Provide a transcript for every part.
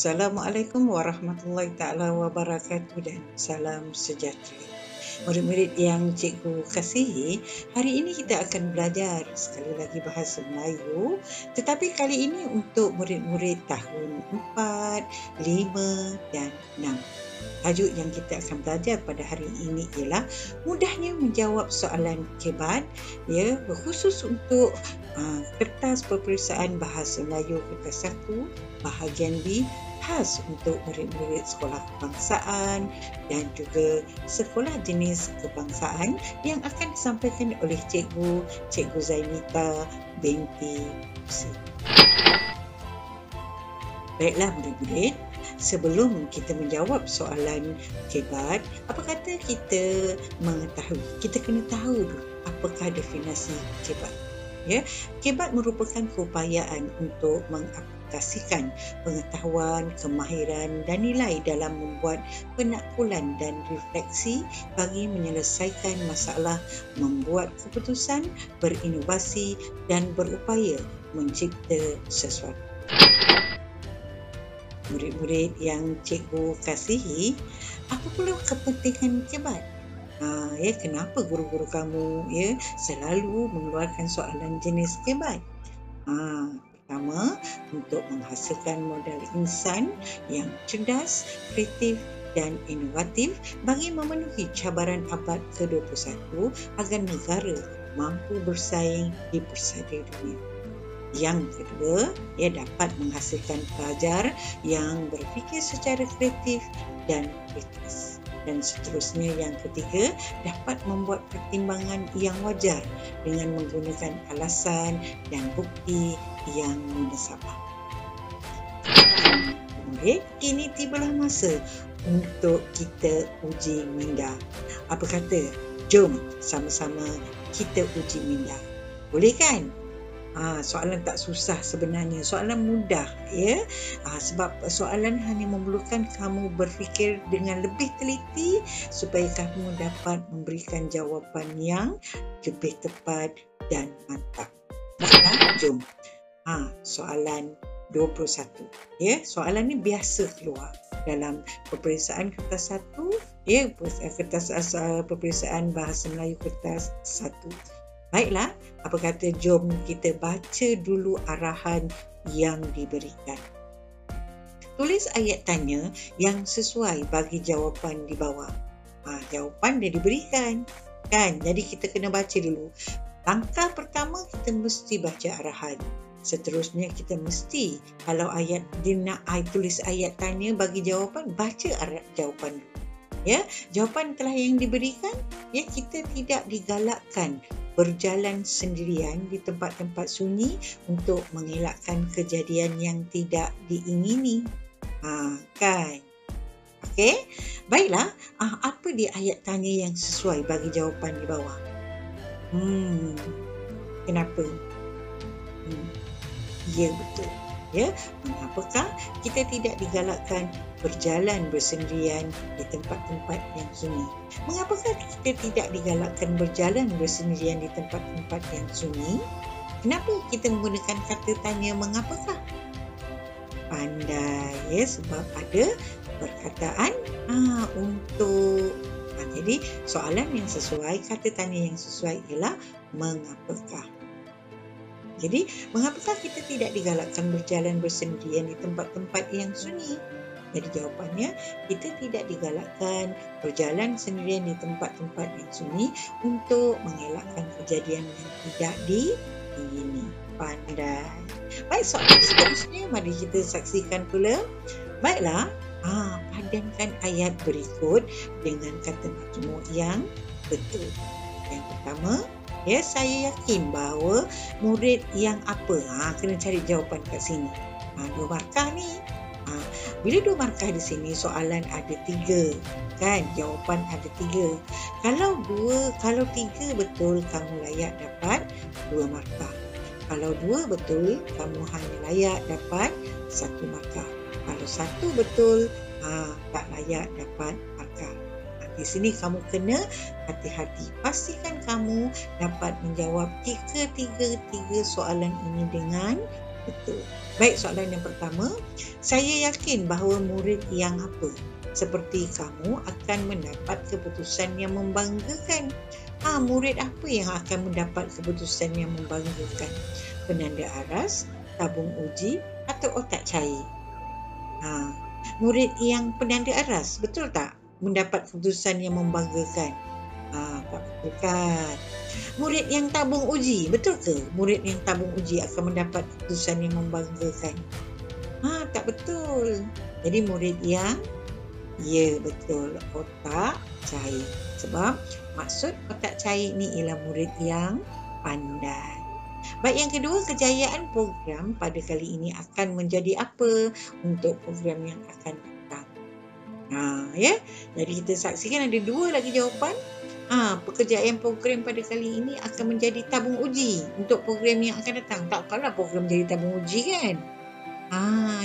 Assalamualaikum warahmatullahi taala wabarakatuh dan salam sejahtera. Murid-murid yang cikgu kasihi, hari ini kita akan belajar sekali lagi bahasa Melayu, tetapi kali ini untuk murid-murid tahun 4, 5 dan 6. Tajuk yang kita akan belajar pada hari ini ialah mudahnya menjawab soalan kebat, ya, khusus untuk kertas peperiksaan bahasa Melayu kertas 1 bahagian B, khas untuk murid-murid sekolah kebangsaan dan juga sekolah jenis kebangsaan yang akan disampaikan oleh Cikgu Zainita binti Husin. Baiklah murid-murid, sebelum kita menjawab soalan kebat, apa kata kita mengetahui, kita kena tahu dulu apakah definisi kebat. Ya, kebat merupakan keupayaan untuk mengaplikasikan pengetahuan, kemahiran dan nilai dalam membuat penaklukan dan refleksi bagi menyelesaikan masalah, membuat keputusan, berinovasi dan berupaya mencipta sesuatu. Murid-murid yang cikgu kasihi, apa pula kepentingan kebat? Kenapa guru-guru kamu selalu mengeluarkan soalan jenis kebat? Pertama, untuk menghasilkan modal insan yang cerdas, kreatif dan inovatif bagi memenuhi cabaran abad ke-21 agar negara mampu bersaing di persada dunia. Yang kedua, ia dapat menghasilkan pelajar yang berfikir secara kreatif dan kritis. Dan seterusnya, yang ketiga, dapat membuat pertimbangan yang wajar dengan menggunakan alasan dan bukti yang mendesabah. Kini tibalah masa untuk kita uji minda. Apa kata? Jom sama-sama kita uji minda. Boleh kan? Soalan tak susah sebenarnya, soalan mudah sebab soalan hanya memerlukan kamu berfikir dengan lebih teliti supaya kamu dapat memberikan jawapan yang lebih tepat dan mantap. Baiklah, jom. Soalan 21. Soalan ni biasa keluar dalam peperiksaan kertas 1, kertas peperiksaan bahasa Melayu kertas 1. Baiklah, apa kata jom kita baca dulu arahan yang diberikan. Tulis ayat tanya yang sesuai bagi jawapan di bawah. Jawapan dah diberikan, kan? Jadi kita kena baca dulu. Langkah pertama kita mesti baca arahan. Seterusnya kita mesti, kalau ayat dia nak tulis ayat tanya bagi jawapan, baca jawapan dulu. Jawapan telah yang diberikan, kita tidak digalakkan berjalan sendirian di tempat-tempat sunyi untuk mengelakkan kejadian yang tidak diingini. Kan? Okey? Baiklah, apa dia ayat tanya yang sesuai bagi jawapan di bawah? Kenapa? Ya, betul. Mengapakah kita tidak digalakkan berjalan bersendirian di tempat-tempat yang sunyi? Mengapakah kita tidak digalakkan berjalan bersendirian di tempat-tempat yang sunyi? Kenapa kita menggunakan kata tanya mengapakah? Pandai, sebab ada perkataan untuk. Jadi soalan yang sesuai, kata tanya yang sesuai ialah mengapakah. Jadi, mengapakah kita tidak digalakkan berjalan bersendirian di tempat-tempat yang sunyi? Jadi jawapannya, kita tidak digalakkan berjalan sendirian di tempat-tempat yang sunyi untuk mengelakkan kejadian yang tidak diingini. Pandai. Baik, soalan seterusnya mari kita saksikan pula. Baiklah, padankan ayat berikut dengan kata majmuk yang betul. Yang pertama, saya yakin bahawa murid yang apa? Kena cari jawapan kat sini. 2 markah ni. Bila 2 markah di sini, soalan ada 3. Kan? Jawapan ada 3. Kalau 3 betul, kamu layak dapat 2 markah. Kalau 2 betul, kamu hanya layak dapat 1 markah. Kalau 1 betul, tak layak dapat markah. Di sini kamu kena hati-hati. Pastikan kamu dapat menjawab tiga soalan ini dengan betul. Baik, soalan yang pertama. Saya yakin bahawa murid yang apa? Seperti kamu akan mendapat keputusan yang membanggakan. Murid apa yang akan mendapat keputusan yang membanggakan? Penanda aras, tabung uji atau otak cair? Murid yang penanda aras, betul tak? Mendapat keputusan yang membanggakan. Tak betul kan? Murid yang tabung uji, betul ke? Murid yang tabung uji akan mendapat keputusan yang membanggakan. Tak betul. Jadi murid yang, ya betul, otak cair. Sebab maksud otak cair ni ialah murid yang pandai. Baik, yang kedua, kejayaan program pada kali ini akan menjadi apa untuk program yang akan datang? Jadi kita saksikan ada dua lagi jawapan. Pekerjaan program pada kali ini akan menjadi tabung uji untuk program yang akan datang. Takkanlah program jadi tabung uji kan?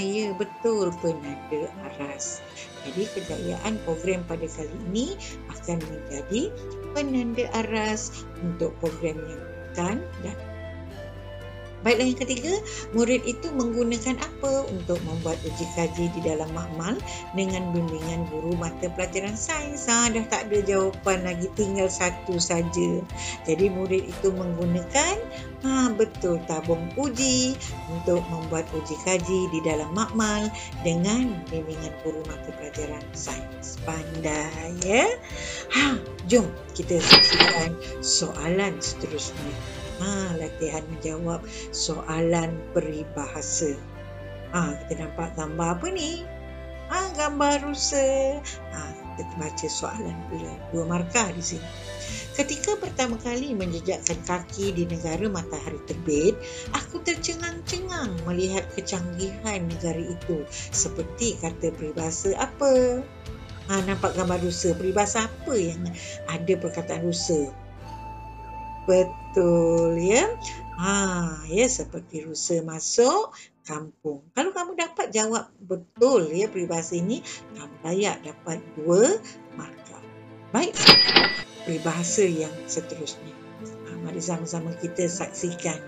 Ya betul, penanda aras. Jadi kejayaan program pada kali ini akan menjadi penanda aras untuk program yang akan datang. Baiklah, yang ketiga, murid itu menggunakan apa untuk membuat uji kaji di dalam makmal dengan bimbingan guru mata pelajaran sains? Dah tak ada jawapan lagi, tinggal satu saja. Jadi murid itu menggunakan betul, tabung uji untuk membuat uji kaji di dalam makmal dengan bimbingan guru mata pelajaran sains. Pandai ya. Jom kita saksikan soalan seterusnya. Latihan menjawab soalan peribahasa. Kita nampak gambar apa ni? Gambar rusa. Kita baca soalan pula. 2 markah di sini. Ketika pertama kali menjejakkan kaki di negara matahari terbit, aku tercengang-cengang melihat kecanggihan negara itu. Seperti kata peribahasa apa? Nampak gambar rusa. Peribahasa apa yang ada perkataan rusa? Betul ya. Seperti rusa masuk kampung. Kalau kamu dapat jawab betul ya peribahasa ini, kamu layak dapat 2 markah. Baik, peribahasa yang seterusnya. Mari sama-sama kita saksikan.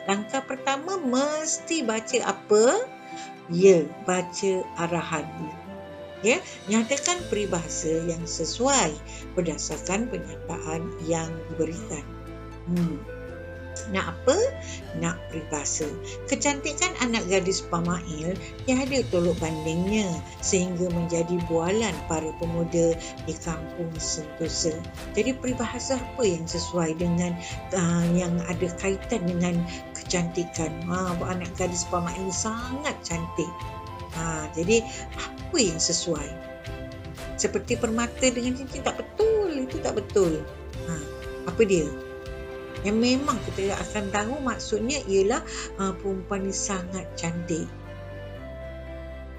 Langkah pertama mesti baca apa? Ya, baca arahan dulu. Nyatakan peribahasa yang sesuai berdasarkan pernyataan yang diberikan. Nak apa? Nak peribahasa. Kecantikan anak gadis Pamail tiada tolok bandingnya sehingga menjadi bualan para pemuda di kampung Sentosa. Jadi peribahasa apa yang sesuai dengan yang ada kaitan dengan kecantikan? Anak gadis Pamail sangat cantik. Jadi apa yang sesuai? Seperti permata dengan cincin, tak betul. Itu tak betul. Apa dia? Yang memang kita akan tahu maksudnya ialah perempuan ni sangat cantik.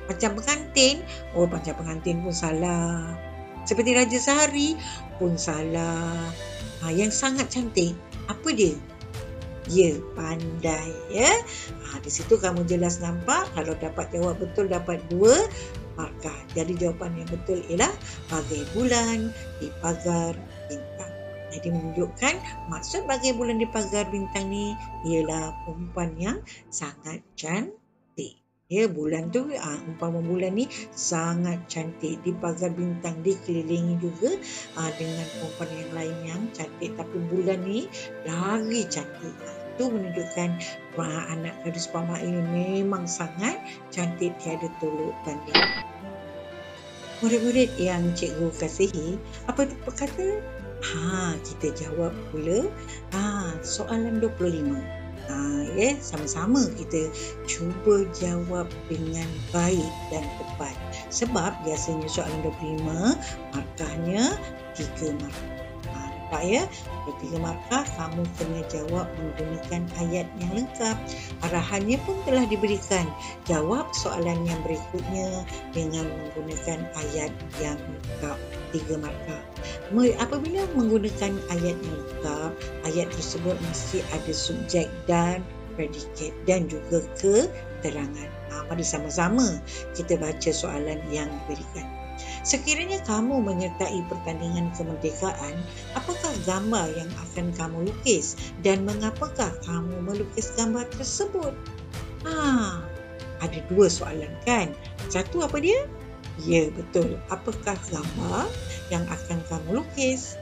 Macam pengantin, macam pengantin pun salah. Seperti Raja Sehari pun salah. Yang sangat cantik, apa dia? Ya, pandai ya. Di situ kamu jelas nampak. Kalau dapat jawab betul dapat 2 markah. Jadi jawapan yang betul ialah bagai bulan di pagar bintang. Jadi menunjukkan maksud bagai bulan di pagar bintang ni ialah perempuan yang sangat cantik. Ya, bulan tu umpama bulan ni sangat cantik di pagar bintang, dikelilingi juga dengan perempuan yang lain yang cantik, tapi bulan ni lagi cantik. Itu menunjukkan anak gadis Pamail ini memang sangat cantik, tiada tolok banding. Murid-murid yang cikgu kasihi, apa tu perkata? Kita jawab pula soalan 25. Sama-sama kita cuba jawab dengan baik dan tepat. Sebab biasanya soalan 25 markahnya 3 markah. Nampak ya? 3 markah, kamu kena jawab menggunakan ayat yang lengkap. Arahannya pun telah diberikan. Jawab soalan yang berikutnya dengan menggunakan ayat yang lengkap. 3 markah. Apabila menggunakan ayat yang lengkap, ayat tersebut mesti ada subjek dan predikat dan juga keterangan. Mari sama-sama kita baca soalan yang diberikan. Sekiranya kamu menyertai pertandingan kemerdekaan, apakah gambar yang akan kamu lukis dan mengapakah kamu melukis gambar tersebut? Ada dua soalan kan? Satu apa dia? Ya, betul. Apakah gambar yang akan kamu lukis?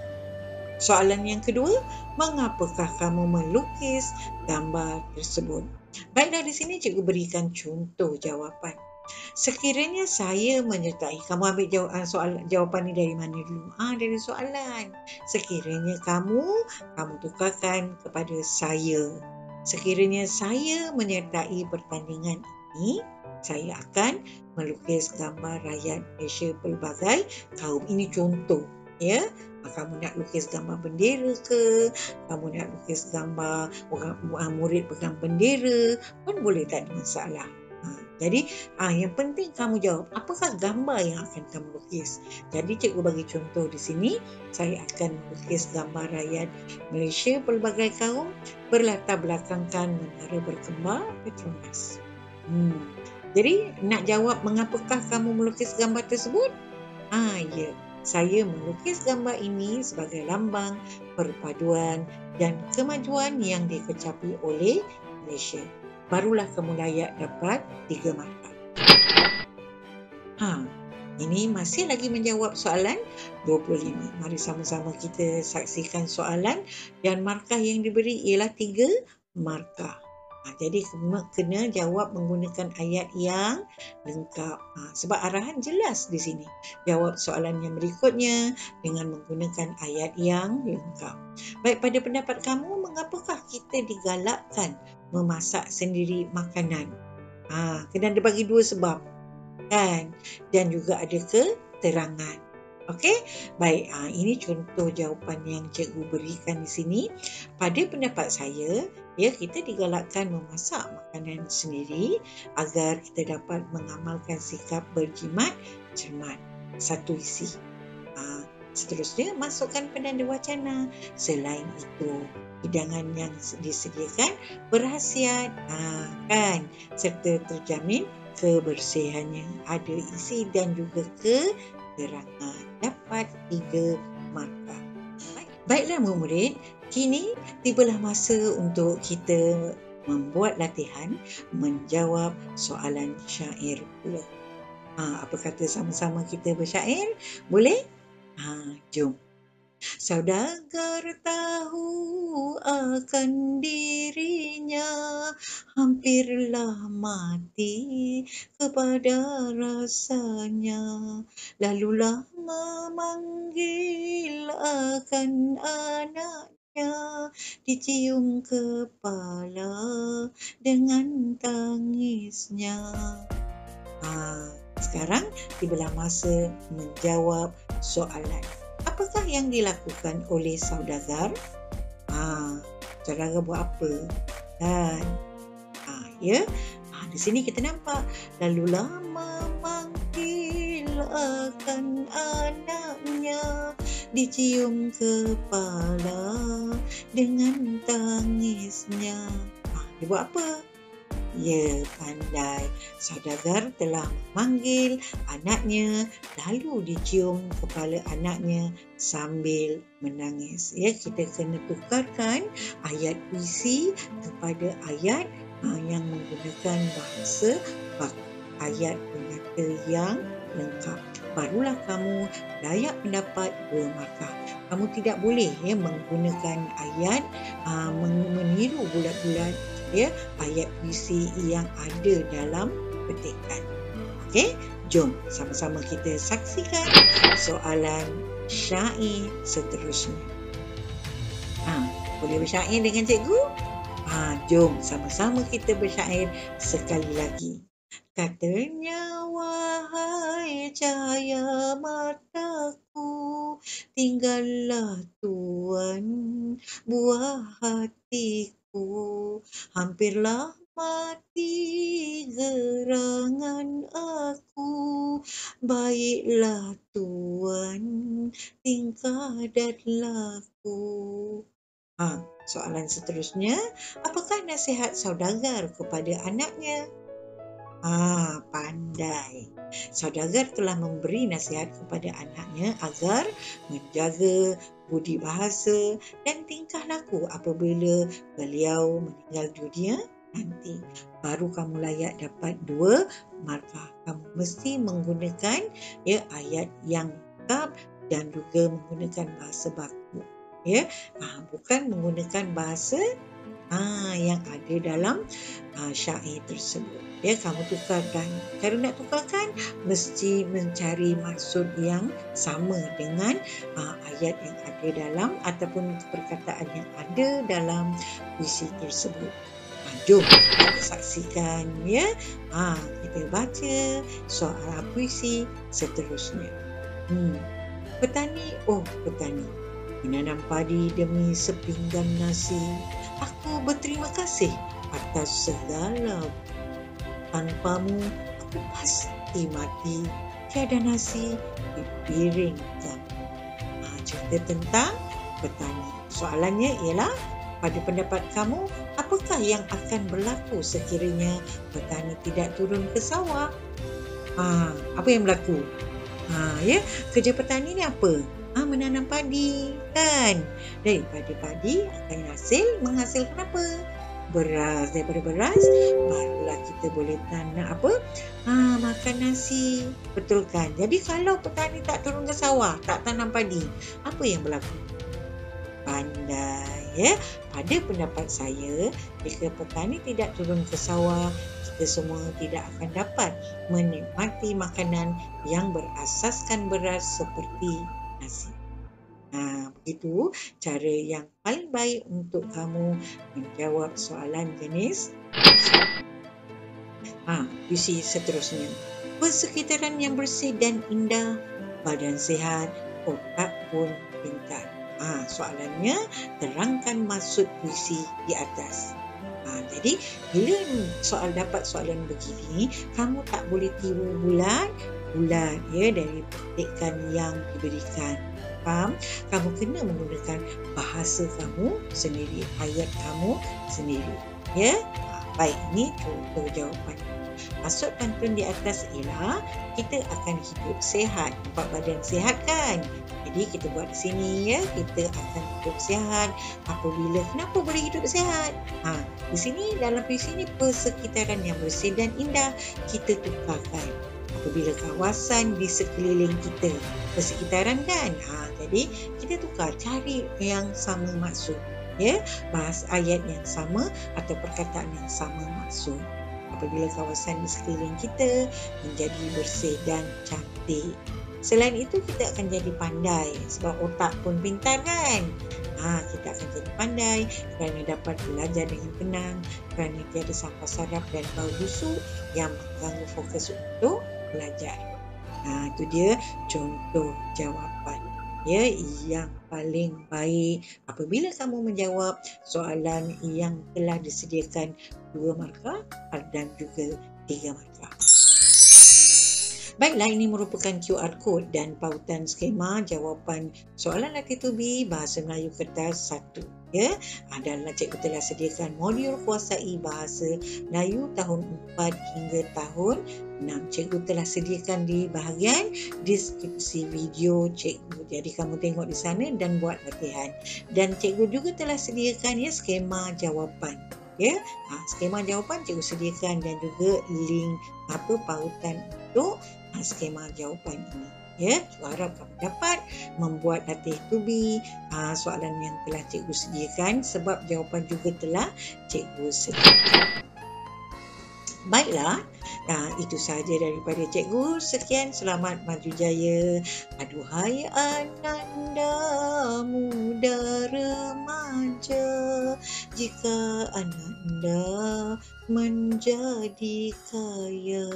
Soalan yang kedua, mengapakah kamu melukis gambar tersebut? Baiklah, di sini cikgu berikan contoh jawapan. Sekiranya saya menyertai, kamu ambil jawapan ni dari mana dulu? Dari soalan. Sekiranya kamu tukarkan kepada saya. Sekiranya saya menyertai pertandingan ini, saya akan melukis gambar rakyat Malaysia pelbagai kaum. Ini contoh, ya. Kamu nak lukis gambar bendera ke? Kamu nak lukis gambar orang murid pegang bendera pun boleh, tak ada masalah. Jadi yang penting kamu jawab apakah gambar yang akan kamu lukis. Jadi cikgu bagi contoh di sini, saya akan melukis gambar rakyat Malaysia pelbagai kaum berlatar belakangkan menara berkembar Petronas. Jadi nak jawab mengapakah kamu melukis gambar tersebut? Ya, saya melukis gambar ini sebagai lambang perpaduan dan kemajuan yang dikecapi oleh Malaysia. Barulah kamu layak dapat 3 markah. Ini masih lagi menjawab soalan 25. Mari sama-sama kita saksikan soalan dan markah yang diberi ialah 3 markah. Jadi kena jawab menggunakan ayat yang lengkap. Sebab arahan jelas di sini. Jawab soalan yang berikutnya dengan menggunakan ayat yang lengkap. Baik, pada pendapat kamu, mengapakah kita digalakkan memasak sendiri makanan? Kena ada bagi 2 sebab, kan? Dan juga ada keterangan. Okey? Baik, ini contoh jawapan yang cikgu berikan di sini. Pada pendapat saya, ya, kita digalakkan memasak makanan sendiri agar kita dapat mengamalkan sikap berjimat cermat. Satu isi. Seterusnya, masukkan penanda wacana. Selain itu, hidangan yang disediakan berhasiat, kan? Serta terjamin kebersihannya. Ada isi dan juga keterangan. Dapat 3 markah. Baiklah murid, kini tibalah masa untuk kita membuat latihan menjawab soalan syair pula. Apa kata sama-sama kita bersyair? Boleh? Jom. Saudagar tahu akan dirinya, hampirlah mati kepada rasanya, lalulah memanggil akan anaknya, dicium kepala dengan tangisnya. Sekarang tibalah masa menjawab soalan. Apakah yang dilakukan oleh saudagar? Saudagar buat apa? Kan? Ya. Di sini kita nampak. Lalulah memanggil akan anaknya, dicium kepala dengan tangisnya. Dia buat apa? Ya, pandai. Saudagar telah memanggil anaknya, lalu dicium kepala anaknya sambil menangis. Ya, kita kena tukarkan ayat puisi kepada ayat yang menggunakan bahasa ayat penyata yang lengkap. Barulah kamu layak mendapat 2 markah. Kamu tidak boleh menggunakan ayat meniru bulat-bulat ayat puisi yang ada dalam petikan. Okey, jom sama-sama kita saksikan soalan syair seterusnya. Boleh bersyair dengan cikgu? Jom sama-sama kita bersyair sekali lagi. Katanya, wahai cahaya mataku, tinggallah Tuhan buah hatiku, hampirlah mati gerangan aku, baiklah Tuhan tingkah dan laku. Soalan seterusnya, apakah nasihat saudagar kepada anaknya? Pandai. Saudagar telah memberi nasihat kepada anaknya agar menjaga budi bahasa dan tingkah laku apabila beliau meninggal dunia nanti. Baru kamu layak dapat 2 markah. Kamu mesti menggunakan ayat yang lengkap dan juga menggunakan bahasa baku. Bukan menggunakan bahasa yang ada dalam syair tersebut. Kamu tukarkan. Cara nak tukarkan mesti mencari maksud yang sama dengan ayat yang ada dalam ataupun perkataan yang ada dalam puisi tersebut. Jom kita saksikan kita baca soal puisi seterusnya. Petani menanam padi demi sepinggan nasi. Aku berterima kasih atas segala. Tanpamu aku pasti mati. Tiada nasi di piring kamu. Cerita tentang petani. Soalannya ialah, pada pendapat kamu, apakah yang akan berlaku sekiranya petani tidak turun ke sawah? Apa yang berlaku? Kerja petani ni apa? Menanam padi, kan? Daripada padi akan menghasilkan apa? Beras. Daripada beras barulah kita boleh tanam makan nasi. Betul kan? Jadi kalau petani tak turun ke sawah, tak tanam padi, apa yang berlaku? Pandai. Pada pendapat saya, jika petani tidak turun ke sawah, kita semua tidak akan dapat menikmati makanan yang berasaskan beras seperti nasi. Begitu cara yang paling baik untuk kamu menjawab soalan jenis puisi seterusnya. Persekitaran yang bersih dan indah, badan sihat, otak pun pintar. Soalannya, terangkan maksud puisi di atas. Jadi, bila dapat soalan begini, kamu tak boleh tiru bulat dari petikan yang diberikan. Faham? Kamu kena menggunakan bahasa kamu sendiri, ayat kamu sendiri. Baik, ini contoh jawapan. Maksud pantun di atas ialah kita akan hidup sihat. Nampak badan sihat kan? Jadi kita buat di sini kita akan hidup sihat. Kenapa boleh hidup sihat? Di sini dalam puisi ini, persekitaran yang bersih dan indah, kita tukarkan. Apabila kawasan di sekeliling kita, persekitaran kan? Jadi kita tukar, cari yang sama maksud. Bahas ayat yang sama atau perkataan yang sama maksud. Apabila kawasan di sekeliling kita menjadi bersih dan cantik. Selain itu, kita akan jadi pandai sebab otak pun pintar kan? Kita akan jadi pandai kerana dapat belajar dengan tenang, kerana tiada sampah saraf dan bau busuk yang mengganggu fokus untuk belajar. Itu dia contoh jawapan yang paling baik apabila kamu menjawab soalan yang telah disediakan 2 markah dan juga 3 markah. Baiklah, ini merupakan QR code dan pautan skema jawapan soalan latih tubi bahasa Melayu kertas 1. Adalah cikgu telah sediakan modul kuasai bahasa Melayu tahun 4 hingga tahun 6. Cikgu telah sediakan di bahagian deskripsi video cikgu. Jadi kamu tengok di sana dan buat latihan. Dan cikgu juga telah sediakan skema jawapan. Skema jawapan cikgu sediakan dan juga link pautan untuk skema jawapan ini. Harap kamu dapat membuat latih tubi soalan yang telah cikgu sediakan sebab jawapan juga telah cikgu sediakan. Baiklah, itu sahaja daripada cikgu. Sekian, selamat maju jaya. Aduhai ananda muda remaja, jika ananda menjadi kaya,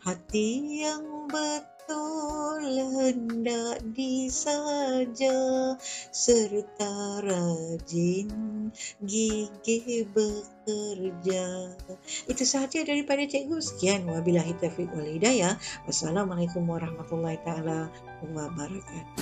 hati yang betul hendak disaja, serta rajin gigih bekerja. Itu sahaja daripada cikgu. Sekian, wabillahi taufiq wal hidayah. Wassalamualaikum warahmatullahi taala wabarakatuh.